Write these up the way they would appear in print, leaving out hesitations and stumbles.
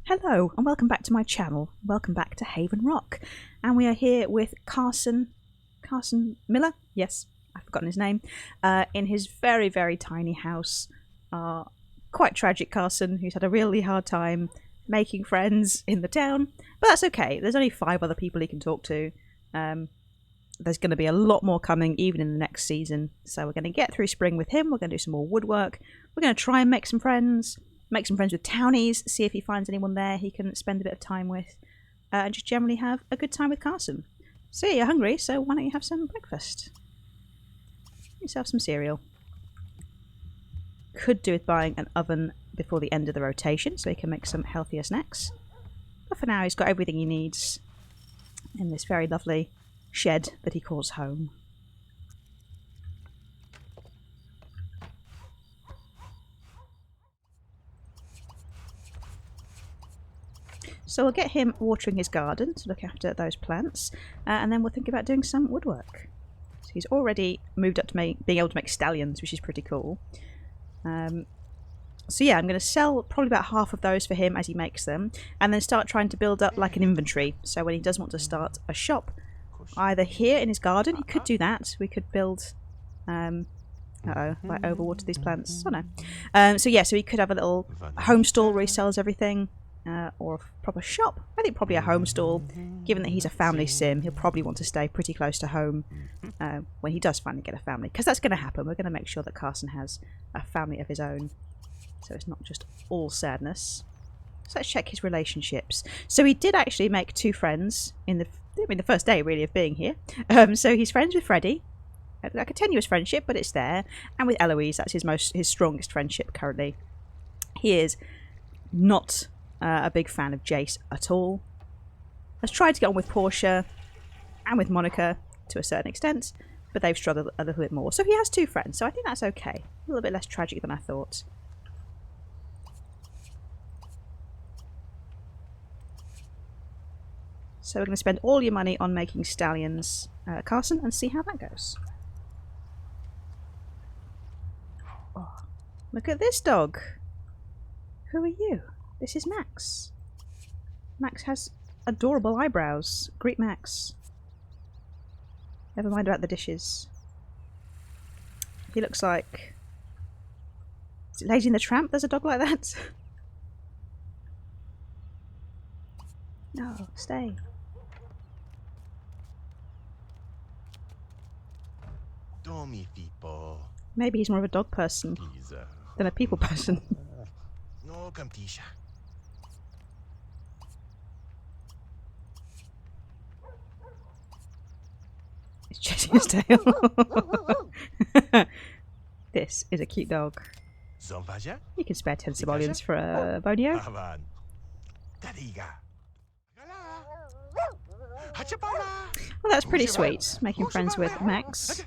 Hello and welcome back to my channel. Welcome back to Haven Rock. And we are here with Carson Miller? Yes, I've forgotten his name. In his very, very tiny house. Quite tragic Carson, who's had a really hard time making friends in the town. But that's okay, there's only 5 other people he can talk to. There's going to be a lot more coming even in the next season. So we're going to get through spring with him, we're going to do some more woodwork. We're going to try and make some friends. Make some friends with townies, see if he finds anyone there he can spend a bit of time with, and just generally have a good time with Carson. So yeah, you're hungry, so why don't you have some breakfast? Get yourself some cereal. Could do with buying an oven before the end of the rotation so he can make some healthier snacks. But for now he's got everything he needs in this very lovely shed that he calls home. So we'll get him watering his garden to look after those plants, and then we'll think about doing some woodwork. So he's already moved up to being able to make stallions, which is pretty cool. So yeah, I'm going to sell probably about half of those for him as he makes them, and then start trying to build up like an inventory. So when he does want to start a shop, either here in his garden, he could do that. We could build... uh-oh, I overwatered these plants. Oh no. So yeah, so he could have a little home stall where he sells everything. Or a proper shop. I think probably a home stall. Given that he's a family sim, he'll probably want to stay pretty close to home when he does finally get a family. Because that's going to happen. We're going to make sure that Carson has a family of his own. So it's not just all sadness. So let's check his relationships. So he did actually make 2 friends in the first day really of being here. So he's friends with Freddie. Like a tenuous friendship, but it's there. And with Eloise, that's his strongest friendship currently. He is not... a big fan of Jace at all. Has tried to get on with Portia and with Monica to a certain extent, but they've struggled a little bit more. So he has 2 friends, so I think that's okay. A little bit less tragic than I thought. So we're going to spend all your money on making stallions, Carson, and see how that goes. Oh, look at this dog. Who are you? This is Max. Max has adorable eyebrows. Greet Max. Never mind about the dishes. He looks like... Is it Lady and the Tramp? There's a dog like that? No, stay. Maybe he's more of a dog person than a people person. It's chasing his tail. This is a cute dog. You can spare 10 simoleons for a bonio. Well, that's pretty sweet, making friends with Max.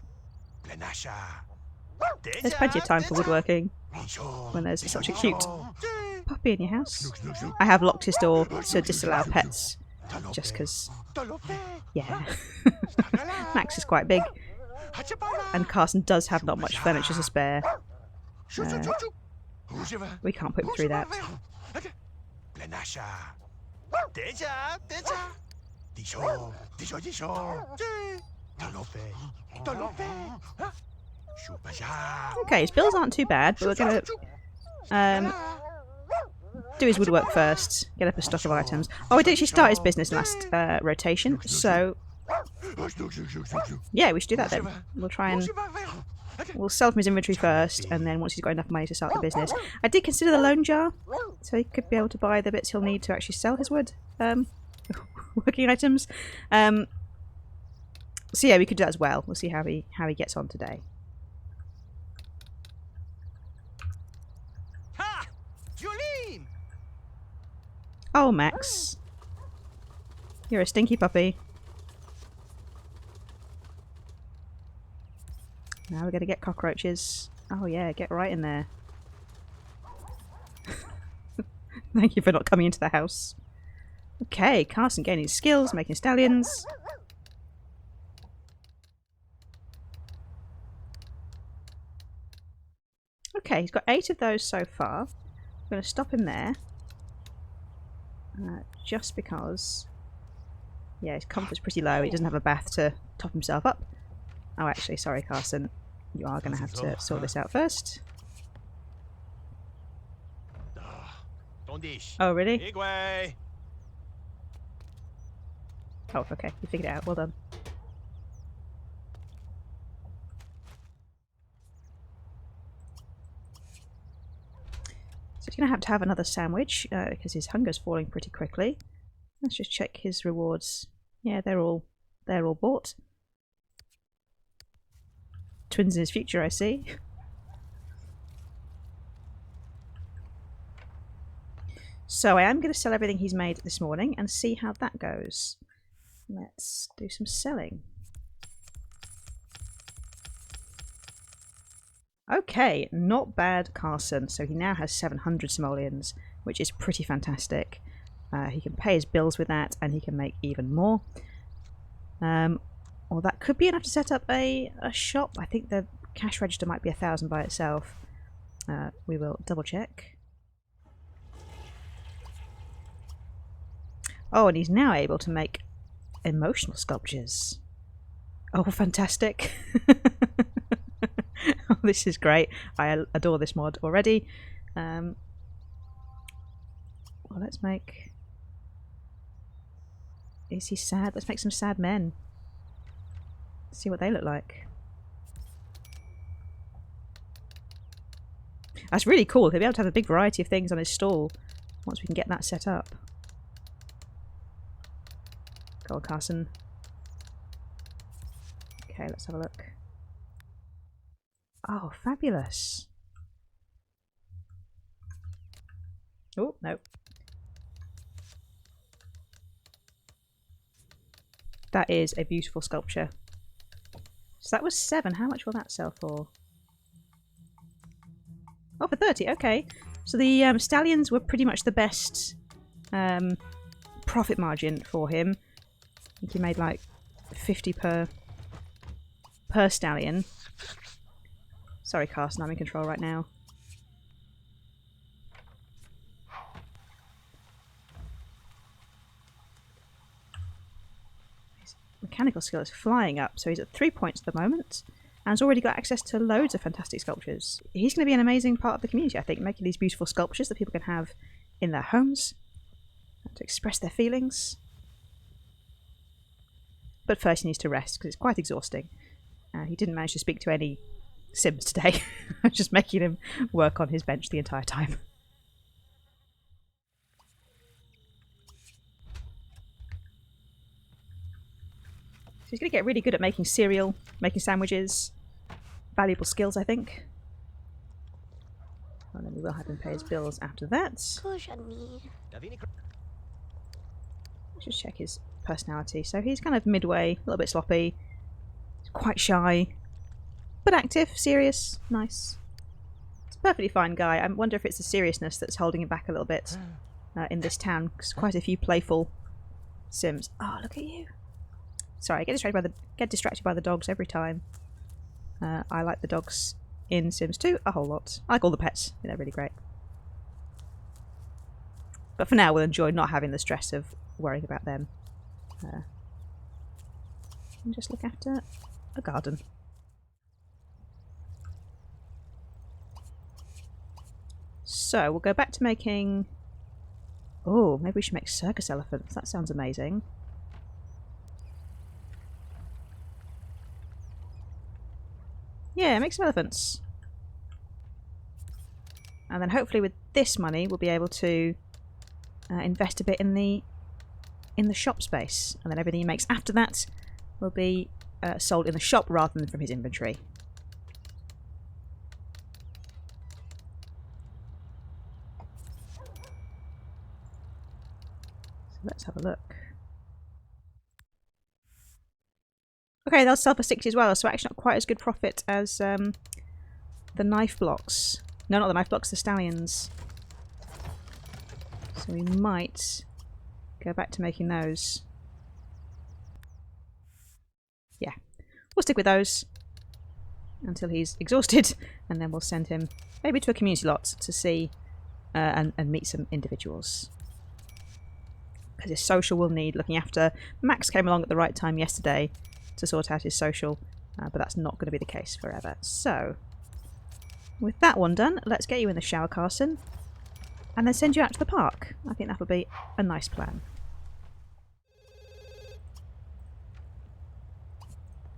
There's plenty of time for woodworking when there's such a cute puppy in your house. I have locked his door to disallow pets, just because, yeah. Max is quite big, and Carson does have not much furniture to spare. We can't put him through that. Okay, his bills aren't too bad, but we're going to do his woodwork first, get up a stock of items. Oh, he did actually start his business last rotation, so yeah, we should do that then. We'll try and we'll sell from his inventory first, and then once he's got enough money to start the business. I did consider the loan jar, so he could be able to buy the bits he'll need to actually sell his wood working items. So yeah, we could do that as well. We'll see how he gets on today. Oh, Max. You're a stinky puppy. Now we're going to get cockroaches. Oh yeah, get right in there. Thank you for not coming into the house. Okay, Carson gaining his skills, making stallions. Okay, he's got 8 of those so far. I'm going to stop him there. just because, yeah, his comfort's pretty low. He doesn't have a bath to top himself up. Oh, actually, sorry, Carson. You are going to have to sort this out first. Oh, really? Oh, okay. You figured it out. Well done. So he's going to have another sandwich because his hunger's falling pretty quickly. Let's just check his rewards. Yeah, they're all bought. Twins in his future, I see. So I am going to sell everything he's made this morning and see how that goes. Let's do some selling. Okay, not bad, Carson. So he now has 700 simoleons, which is pretty fantastic. He can pay his bills with that, and he can make even more. Or that could be enough to set up a shop. I think the cash register might be 1,000 by itself. We will double check. Oh, and he's now able to make emotional sculptures. Oh, fantastic. Oh, this is great. I adore this mod already. Well, let's make... Is he sad? Let's make some sad men. Let's see what they look like. That's really cool. He'll be able to have a big variety of things on his stall once we can get that set up. Go on, Carson. Okay, let's have a look. Oh, fabulous. Oh, no. That is a beautiful sculpture. So that was 7. How much will that sell for? Oh, for 30. Okay. So the stallions were pretty much the best profit margin for him. I think he made like 50 per stallion. Sorry, Carson, I'm in control right now. His mechanical skill is flying up, so he's at 3 points at the moment, and has already got access to loads of fantastic sculptures. He's going to be an amazing part of the community, I think, making these beautiful sculptures that people can have in their homes to express their feelings. But first he needs to rest, because it's quite exhausting. He didn't manage to speak to any Sims today. I'm just making him work on his bench the entire time. So he's going to get really good at making cereal, making sandwiches. Valuable skills, I think. And then we will have him pay his bills after that. Let's just check his personality. So he's kind of midway, a little bit sloppy. He's quite shy. But active, serious, nice. It's a perfectly fine guy. I wonder if it's the seriousness that's holding him back a little bit in this town, because quite a few playful Sims. Oh, look at you! Sorry, I get distracted by the dogs every time. I like the dogs in Sims 2 a whole lot. I like all the pets; they're really great. But for now, we'll enjoy not having the stress of worrying about them. And just look after a garden. So we'll go back to making... Oh, maybe we should make circus elephants. That sounds amazing. Yeah, make some elephants. And then hopefully with this money we'll be able to invest a bit in the shop space. And then everything he makes after that will be sold in the shop rather than from his inventory. Let's have a look. Okay, they'll sell for 60 as well, so actually not quite as good profit as the knife blocks. No, not the knife blocks, the stallions. So we might go back to making those. Yeah, we'll stick with those until he's exhausted, and then we'll send him maybe to a community lot to see and meet some individuals. because his social will need looking after. Max came along at the right time yesterday to sort out his social, but that's not going to be the case forever. So, with that one done, let's get you in the shower, Carson, and then send you out to the park. I think that'll be a nice plan.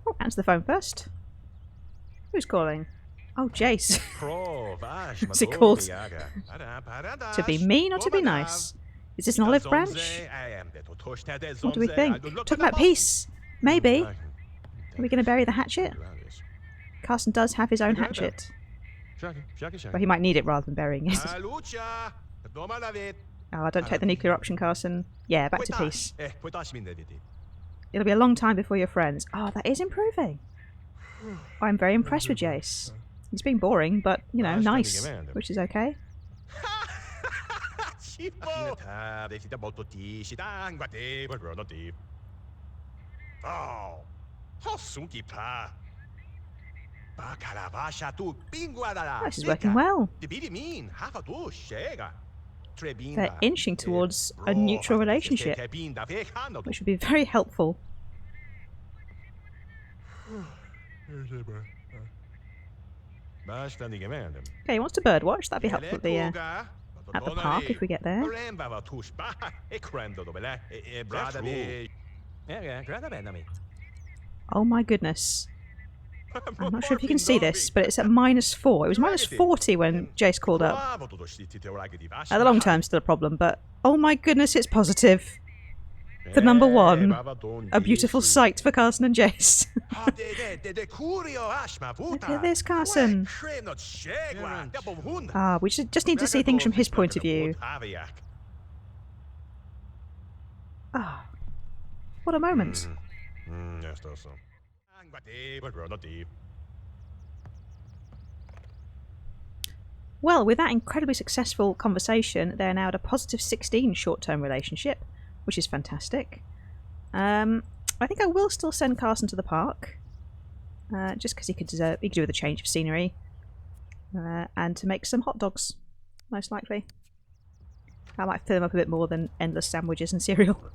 Oh, answer the phone first. Who's calling? Oh, Jace. What's it called? To be mean or to be nice? Is this an olive branch? What do we think? Talking about peace. Maybe. Are we going to bury the hatchet? Carson does have his own hatchet. But he might need it rather than burying it. Oh, don't take the nuclear option, Carson. Yeah, back to peace. It'll be a long time before you're friends. Oh, that is improving. I'm very impressed with Jace. He's been boring, but, you know, nice, which is okay. This is working well. They're inching towards a neutral relationship, which would be very helpful. Okay, he wants to birdwatch. That'd be helpful at the park if we get there. Oh my goodness. I'm not sure if you can see this, but it's at -4. It was -40 when Jace called up. The long term's still a problem, but oh my goodness, it's positive. The number one. A beautiful sight for Carson and Jace. Look at this, Carson. Ah, we just need to see things from his point of view. Ah, what a moment. Well, with that incredibly successful conversation, they're now at a +16 short-term relationship, which is fantastic. I think I will still send Carson to the park, just because he could do with a change of scenery, and to make some hot dogs, most likely. I might fill him up a bit more than endless sandwiches and cereal.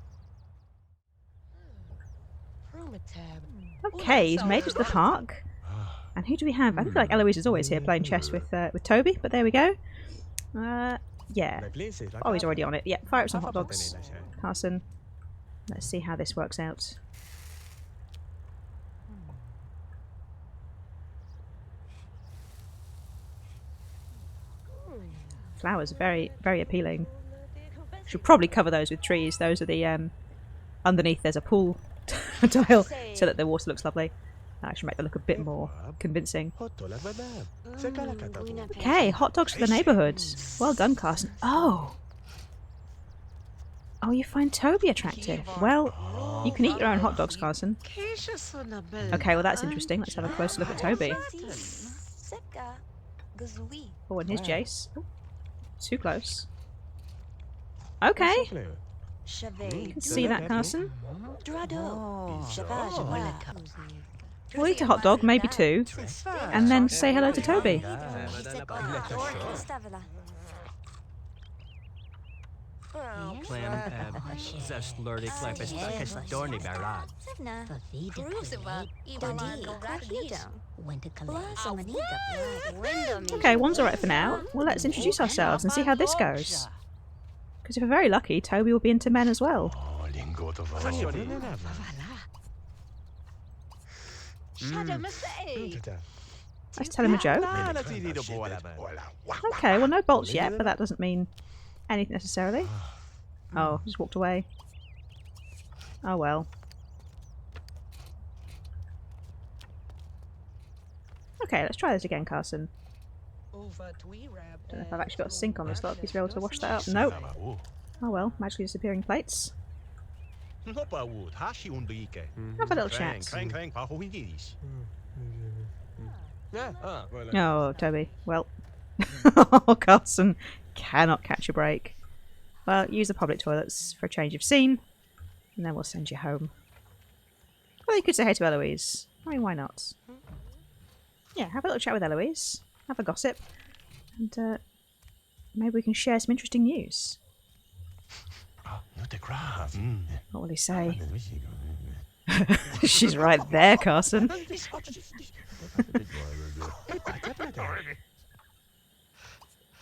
Okay, he's made it to the park. And who do we have? I feel like Eloise is always here playing chess with Toby, but there we go. Yeah. Oh, he's already on it. Yeah, fire up some hot dogs, Carson. Let's see how this works out. Flowers, very, very appealing. Should probably cover those with trees. Those are the underneath. There's a pool tile, so that the water looks lovely. That should make them look a bit more convincing. Okay, hot dogs for the neighbourhood. Well done, Carson. Oh! Oh, you find Toby attractive. Well, you can eat your own hot dogs, Carson. Okay, well that's interesting. Let's have a closer look at Toby. Oh, and here's Jace. Oh, too close. Okay. You can see that, Carson. We'll eat a hot dog, maybe two, and then say hello to Toby. Okay, one's alright for now. Well, let's introduce ourselves and see how this goes. Because if we're very lucky, Toby will be into men as well. Let's tell him a joke. Okay, well no bolts yet, but that doesn't mean anything necessarily. Oh, just walked away. Oh well. Okay, let's try this again, Carson. Don't know if I've actually got a sink on this lot. He's able to wash that up. Nope. Oh well, magically disappearing plates. Have a little chat. Oh, Toby. Well, Carson cannot catch a break. Well, use the public toilets for a change of scene, and then we'll send you home. Well, you could say hey to Eloise. I mean, why not? Yeah, have a little chat with Eloise. Have a gossip. And maybe we can share some interesting news. What will he say? She's right there, Carson.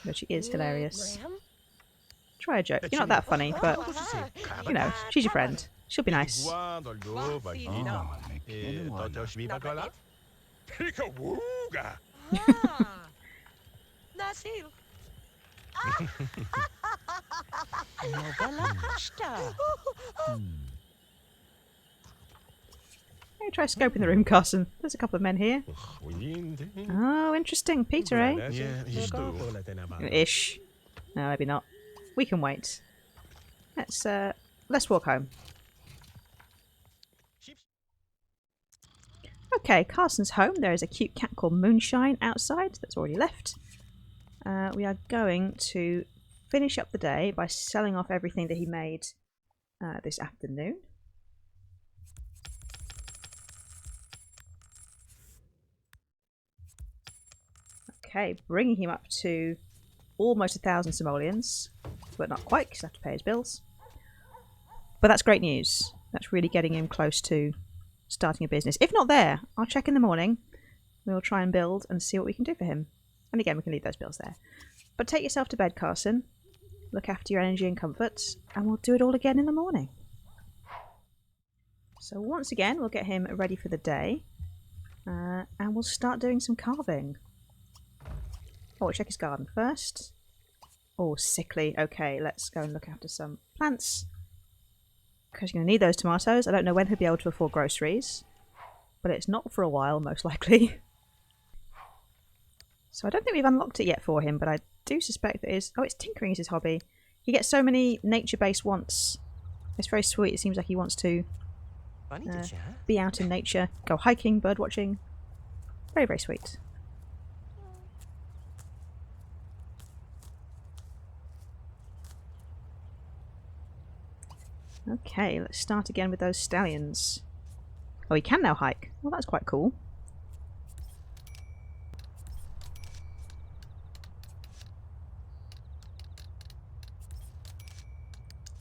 But she is hilarious. Try a joke. You're not that funny, but, you know, she's your friend. She'll be nice. Hey, try scoping the room, Carson. There's a couple of men here. Oh, interesting. Peter, eh? Ish. No, maybe not. We can wait. Let's walk home. Okay, Carson's home. There is a cute cat called Moonshine outside that's already left. We are going to finish up the day by selling off everything that he made this afternoon. Okay, bringing him up to almost 1,000 simoleons, but not quite because I have to pay his bills. But that's great news. That's really getting him close to starting a business. If not there, I'll check in the morning. We'll try and build and see what we can do for him. And again, we can leave those bills there. But take yourself to bed, Carson. Look after your energy and comfort, and we'll do it all again in the morning. So once again, we'll get him ready for the day. And we'll start doing some carving. Oh, we'll check his garden first. Oh, sickly. Okay, let's go and look after some plants. Because you're going to need those tomatoes. I don't know when he'll be able to afford groceries. But it's not for a while, most likely. So I don't think we've unlocked it yet for him, but I do suspect that it's tinkering is his hobby. He gets so many nature-based wants. It's very sweet. It seems like he wants to be out in nature, go hiking, bird watching. Very, very sweet. Okay, let's start again with those stallions. Oh, he can now hike. Well, that's quite cool.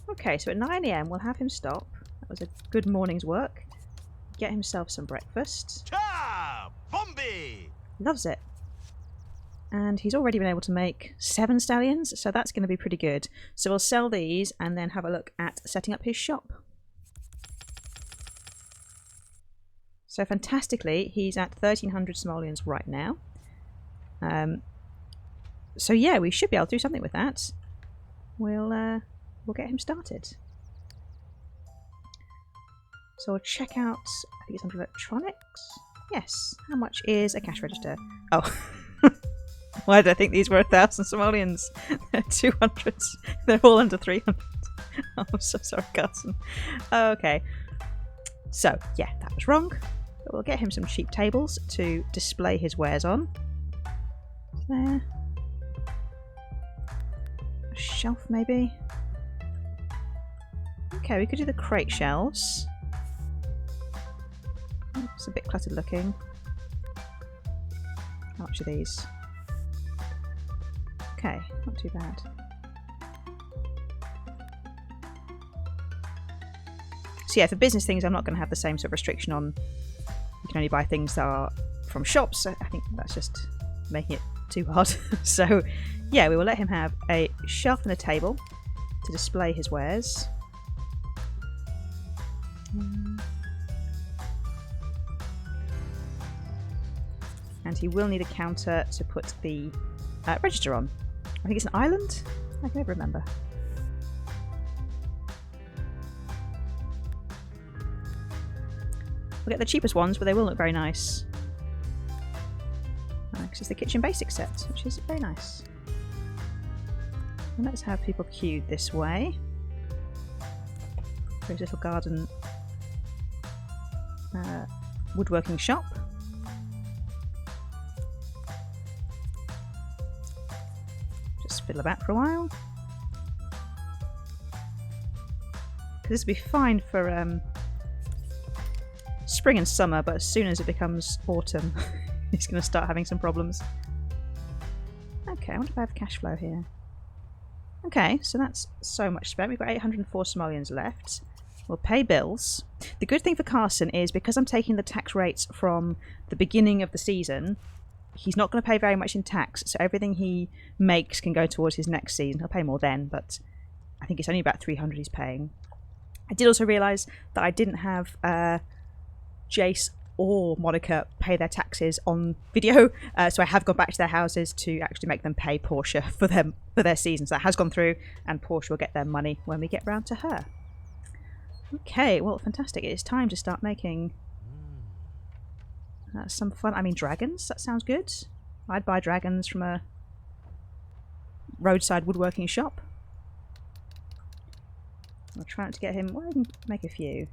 Okay, so at 9 AM we'll have him stop. That was a good morning's work. Get himself some breakfast. Loves it. And he's already been able to make 7 stallions, so that's going to be pretty good. So we'll sell these and then have a look at setting up his shop. So fantastically, he's at 1,300 simoleons right now. So yeah, we should be able to do something with that. We'll get him started. So we'll check out, I think it's under electronics. Yes. How much is a cash register? Oh. Why did I think these were 1,000 simoleons? They're 200. They're all under 300. Oh, I'm so sorry, Carson. Okay. So, yeah, that was wrong. But we'll get him some cheap tables to display his wares on. There. A shelf, maybe. Okay, we could do the crate shelves. It's a bit cluttered looking. How much are these? Okay, not too bad. So yeah, for business things, I'm not going to have the same sort of restriction on you can only buy things that are from shops. I think that's just making it too hard. So yeah, we will let him have a shelf and a table to display his wares. And he will need a counter to put the register on. I think it's an island? I can never remember. We'll get the cheapest ones, but they will look very nice. Because it's the Kitchen Basics set, which is very nice. And let's have people queued this way. There's a little garden woodworking shop. Just fiddle about for a while. This will be fine for spring and summer, but as soon as it becomes autumn, he's going to start having some problems. Okay, I wonder if I have cash flow here. Okay, so that's so much spent. We've got 804 simoleons left. We'll pay bills. The good thing for Carson is because I'm taking the tax rates from the beginning of the season, he's not going to pay very much in tax, so everything he makes can go towards his next season. He'll pay more then, but I think it's only about 300 he's paying. I did also realise that I didn't have Jace or Monica pay their taxes on video, so I have gone back to their houses to actually make them pay Portia for their season. So that has gone through, and Portia will get their money when we get round to her. Okay, well, fantastic. It is time to start making some fun. I mean, dragons, that sounds good. I'd buy dragons from a roadside woodworking shop. I'll try not to get him. Well, I can make a few.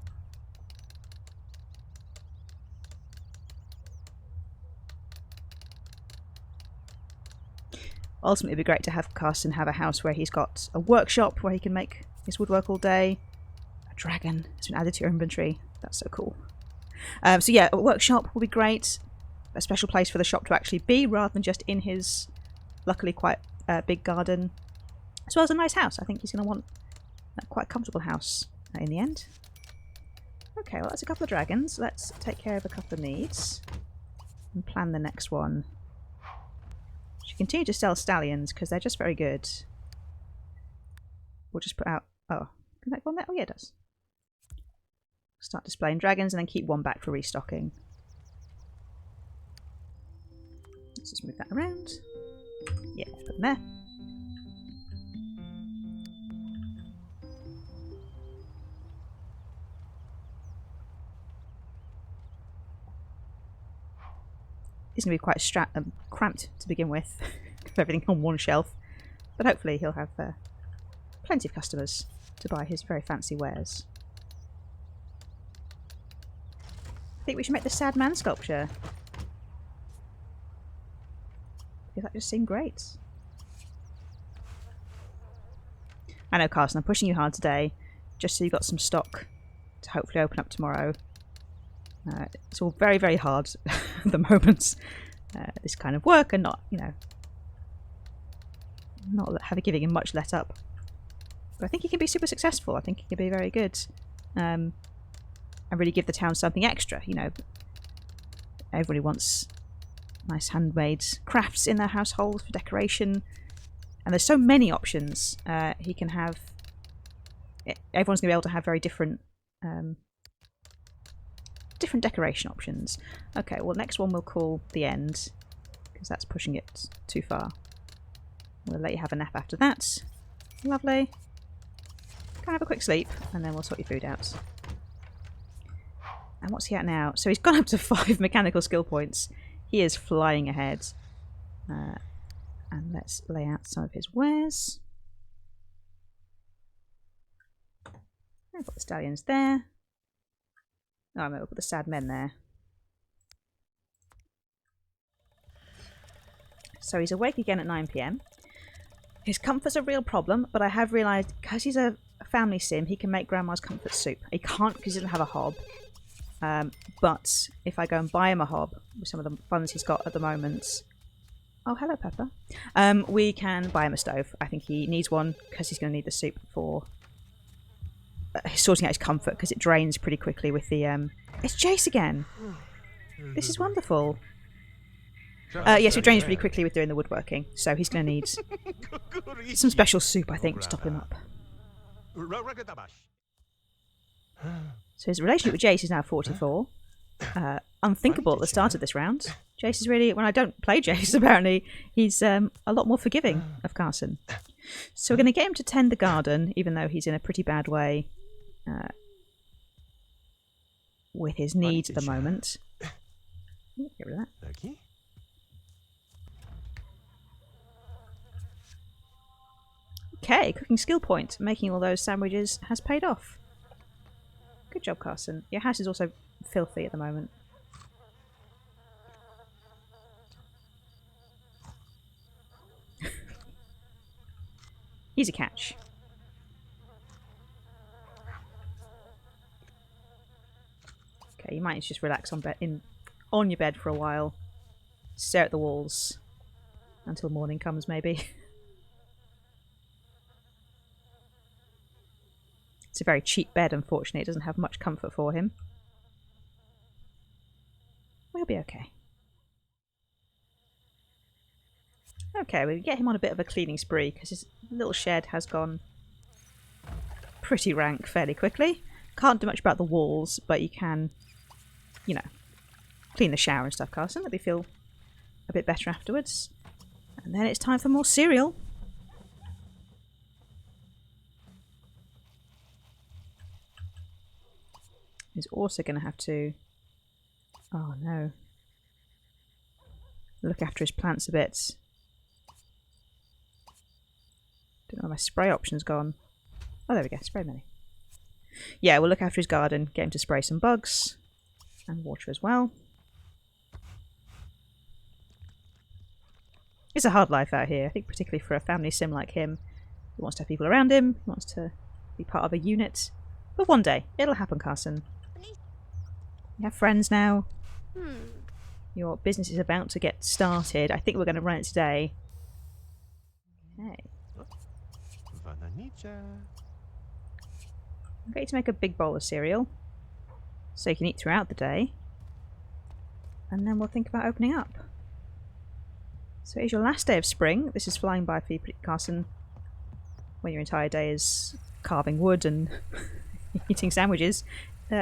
Ultimately, it'd be great to have Carson have a house where he's got a workshop where he can make his woodwork all day. A dragon has been added to your inventory. That's so cool. So yeah, a workshop will be great. A special place for the shop to actually be rather than just in his luckily quite big garden. As well as a nice house. I think he's going to want a quite comfortable house in the end. Okay, well that's a couple of dragons. Let's take care of a couple of needs and plan the next one. Should continue to sell stallions because they're just very good. We'll just put out... Oh, can that go on there? Oh yeah, it does. Start displaying dragons and then keep one back for restocking. Let's just move that around. Yeah, put them there. It's going to be quite cramped to begin with, with everything on one shelf. But hopefully he'll have plenty of customers to buy his very fancy wares. I think we should make the sad man sculpture. Because that just seemed great. I know, Carson, I'm pushing you hard today, just so you've got some stock to hopefully open up tomorrow. It's all very, very hard at the moment. This kind of work and not, you know, not giving him much let up. But I think he can be super successful. I think he can be very good. And really give the town something extra, you know. Everybody wants nice handmade crafts in their household for decoration. And there's so many options he can have. Everyone's going to be able to have very different different decoration options. Okay, well next one we'll call the end, because that's pushing it too far. We'll let you have a nap after that. Lovely. Can I have a quick sleep, and then we'll sort your food out. And what's he at now? So he's gone up to 5 mechanical skill points. He is flying ahead. And let's lay out some of his wares. I'll put the stallions there. Oh, I'm going to put the sad men there. So he's awake again at 9 PM. His comfort's a real problem, but I have realised because he's a family sim, he can make Grandma's comfort soup. He can't because he doesn't have a hob. But if I go and buy him a hob with some of the funds he's got at the moment... Oh, hello, Pepper. We can buy him a stove. I think he needs one because he's going to need the soup for sorting out his comfort, because it drains pretty quickly with the... It's Jace again! This is wonderful. Yes, it drains pretty quickly with doing the woodworking, so he's going to need some special soup, I think, to top him up. So his relationship with Jace is now 44. Unthinkable at the start of this round. Jace is really... When I don't play Jace, apparently, he's a lot more forgiving of Carson. So we're going to get him to tend the garden, even though he's in a pretty bad way with his needs at the moment. Ooh, get rid of that. Okay, cooking skill point. Making all those sandwiches has paid off. Good job, Carson. Your house is also filthy at the moment. Easy catch. Okay, you might just relax on your bed for a while. Stare at the walls until morning comes, maybe. It's a very cheap bed, unfortunately. It doesn't have much comfort for him. We'll be okay. Okay, we get him on a bit of a cleaning spree because his little shed has gone pretty rank fairly quickly. Can't do much about the walls, but you can, you know, clean the shower and stuff, Carson. Let me feel a bit better afterwards. And then it's time for more cereal. He's also going to have to... Oh no. Look after his plants a bit. Don't know where my spray option's gone. Oh, there we go. Spray many. Yeah, we'll look after his garden, get him to spray some bugs. And water as well. It's a hard life out here. I think particularly for a family sim like him. He wants to have people around him. He wants to be part of a unit. But one day, it'll happen, Carson. You have friends now. Your business is about to get started. I think we're going to run it today. Okay. I'm going to make a big bowl of cereal. So you can eat throughout the day. And then we'll think about opening up. So it's your last day of spring. This is flying by for you, Carson. When your entire day is carving wood and eating sandwiches.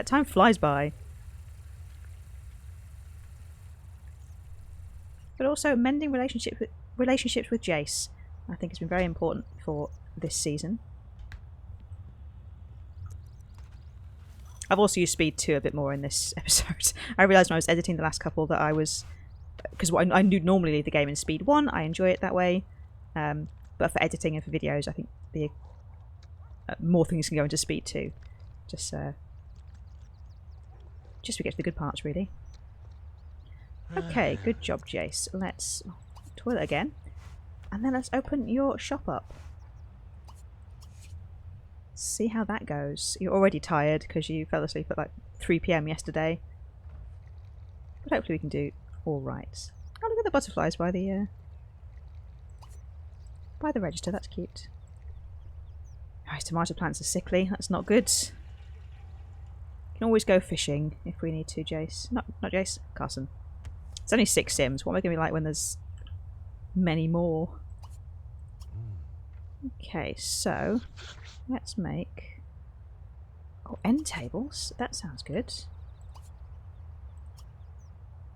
Time flies by. But also mending relationships with Jace. I think has been very important for this season. I've also used speed 2 a bit more in this episode. I realised when I was editing the last couple that I was... Because I do normally leave the game in speed 1. I enjoy it that way. But for editing and for videos, I think the more things can go into speed 2. Just to get to the good parts, really. Okay, good job, Jace. Let's toilet again. And then let's open your shop up. See how that goes. You're already tired because you fell asleep at like 3 PM yesterday. But hopefully we can do alright. Oh, look at the butterflies by the register. That's cute. Oh, his tomato plants are sickly. That's not good. Can always go fishing if we need to, Jace. Not Jace. Carson. It's only 6 sims. What am I going to be like when there's many more? Okay, so let's make... Oh, end tables. That sounds good.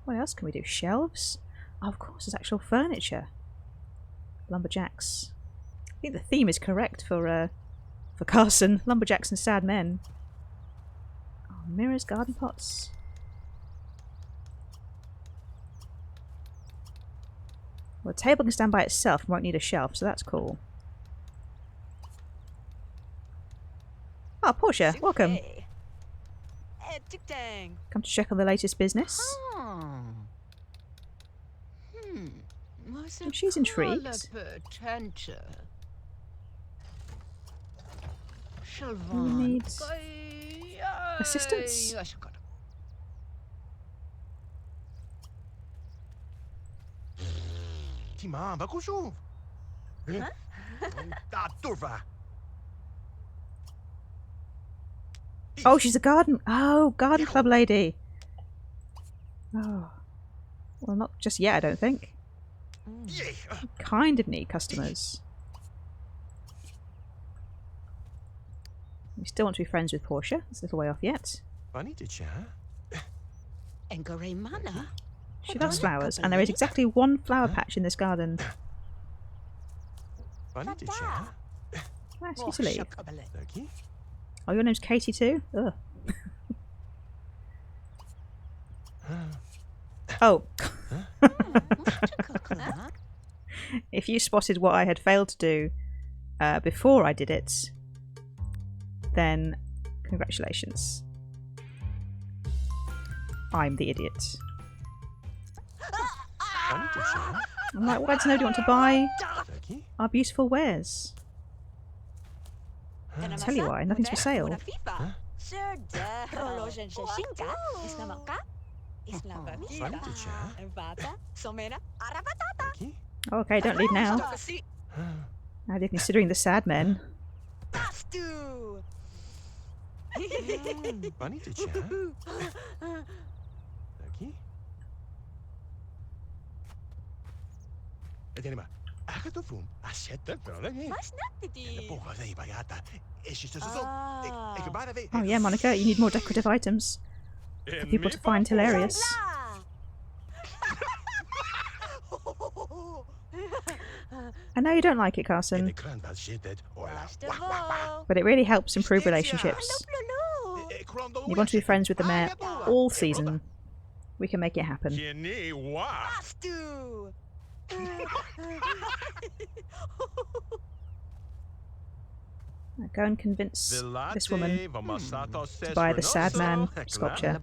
What else can we do? Shelves? Oh, of course, there's actual furniture. Lumberjacks. I think the theme is correct for Carson. Lumberjacks and sad men. Oh, mirrors, garden pots. Well, the table can stand by itself and won't need a shelf, so that's cool. Oh, Portia, welcome. Come to check on the latest business. She's intrigued. Who needs assistance? Oh, she's a garden club lady. Oh. Well, not just yet, I don't think. Kind of need customers. We still want to be friends with Portia. It's a little way off yet. She loves flowers, and there is exactly 1 flower patch in this garden. Nice, you to leave. Oh, your name's Katie too? Ugh. Oh. If you spotted what I had failed to do before I did it, then congratulations. I'm the idiot. I'm like, why does nobody want to buy our beautiful wares? I'll tell you why, nothing's for sale. Oh, okay, don't leave now. Now they're considering the sad men. Bunny to chat. Aqui. Edema. Agat fum. Asetta però again. Porra dei bagata. E ci sto so. Oh yeah, Monica, you need more decorative items for people to find hilarious. I know you don't like it, Carson, but it really helps improve relationships. You want to be friends with the mayor all season. We can make it happen. Now go and convince this woman to buy the sad man sculpture.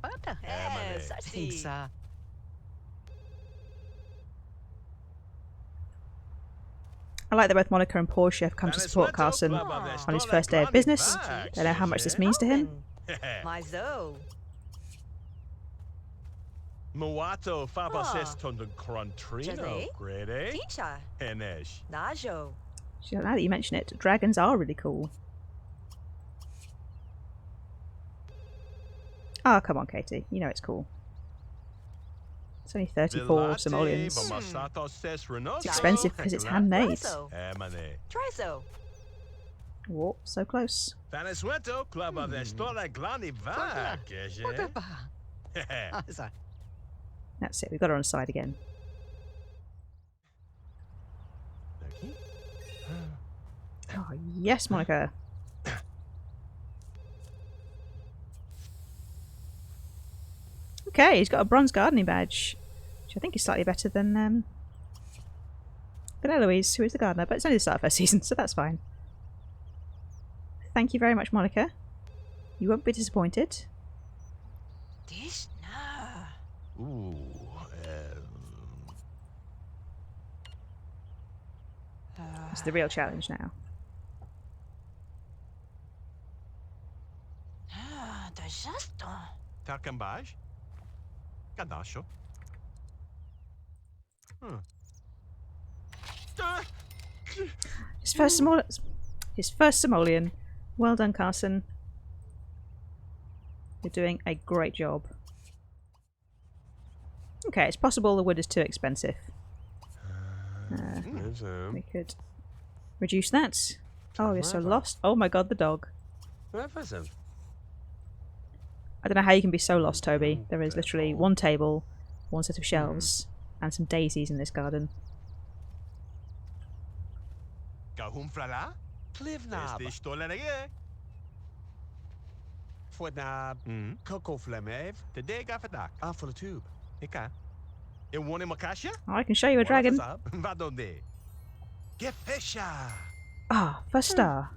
I like that both Monica and Portia have come to support Carson on his first day of business. They know how much this means to him. Muato fabases tondon crontrino, grede. Henesh. Now that you mention it, dragons are really cool. Ah, oh, come on, Katie. You know it's cool. It's only 34 simoleons. It's expensive because it's handmade. Whoa, so close. That's it, we've got her on side again. Oh, yes, Monica. Okay, he's got a bronze gardening badge, which I think is slightly better than Eloise, who is the gardener, but it's only the start of her season, so that's fine. Thank you very much, Monica. You won't be disappointed. Ooh, it's the real challenge now. Takambaj? Kadasho. His first simoleon. Well done, Carson. You're doing a great job. Okay, it's possible the wood is too expensive. We could reduce that. Oh, you're so lost. Oh my god, the dog. I don't know how you can be so lost, Toby. There is literally one table, one set of shelves, and some daisies in this garden. Oh, I can show you a dragon. Ah, first star.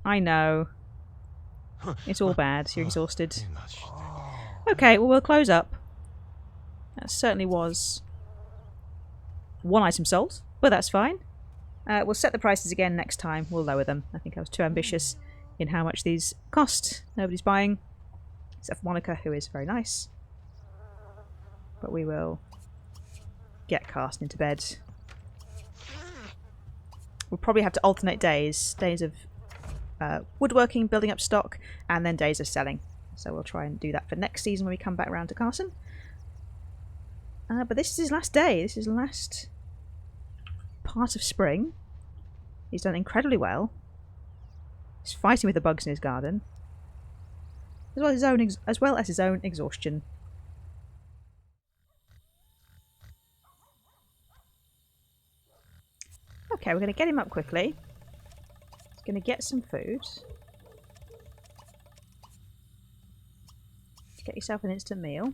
I know. It's all bad. You're exhausted. Okay, well, we'll close up. That certainly was one item sold, but that's fine. We'll set the prices again next time. We'll lower them. I think I was too ambitious in how much these cost. Nobody's buying, except for Monica, who is very nice. But we will get Carson into bed. We'll probably have to alternate days. Days of woodworking, building up stock, and then days of selling. So we'll try and do that for next season when we come back round to Carson. But this is his last day. This is the last part of spring. He's done incredibly well. He's fighting with the bugs in his garden, as well as his own exhaustion. Okay, we're going to get him up quickly. He's going to get some food. Get yourself an instant meal.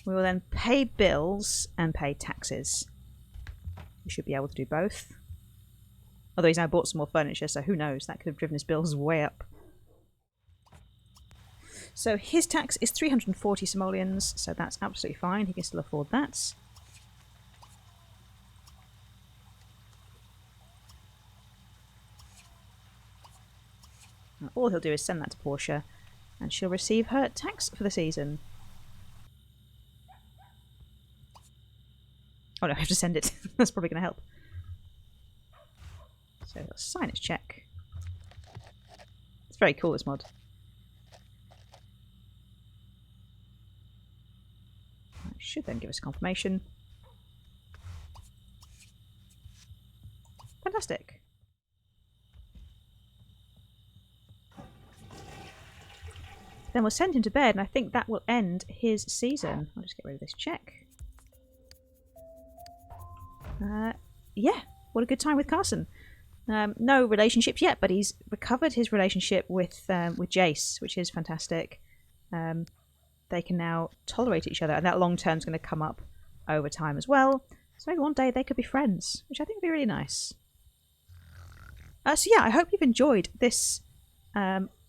We will then pay bills and pay taxes. We should be able to do both. Although he's now bought some more furniture, so who knows? That could have driven his bills way up. So his tax is 340 simoleons, so that's absolutely fine. He can still afford that. And all he'll do is send that to Portia, and she'll receive her tax for the season. Oh no, I have to send it. That's probably going to help. So let's sign its check. It's very cool, this mod. should then give us confirmation. Fantastic. Then we'll send him to bed, and I think that will end his season. I'll just get rid of this check. Yeah, what a good time with Carson. No relationships yet, but he's recovered his relationship with Jace, which is fantastic. They can now tolerate each other, and that long term is going to come up over time as well. So maybe one day they could be friends, which I think would be really nice. So yeah, I hope you've enjoyed this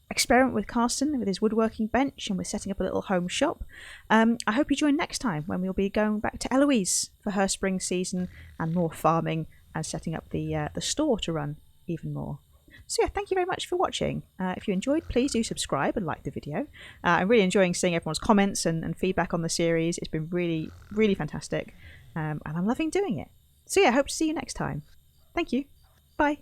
experiment with Carson, with his woodworking bench, and we're setting up a little home shop. I hope you join next time when we'll be going back to Eloise for her spring season and more farming and setting up the store to run even more. So yeah, thank you very much for watching. If you enjoyed, please do subscribe and like the video. I'm really enjoying seeing everyone's comments and feedback on the series. It's been really, really fantastic, and I'm loving doing it. So yeah, I hope to see you next time. Thank you. Bye.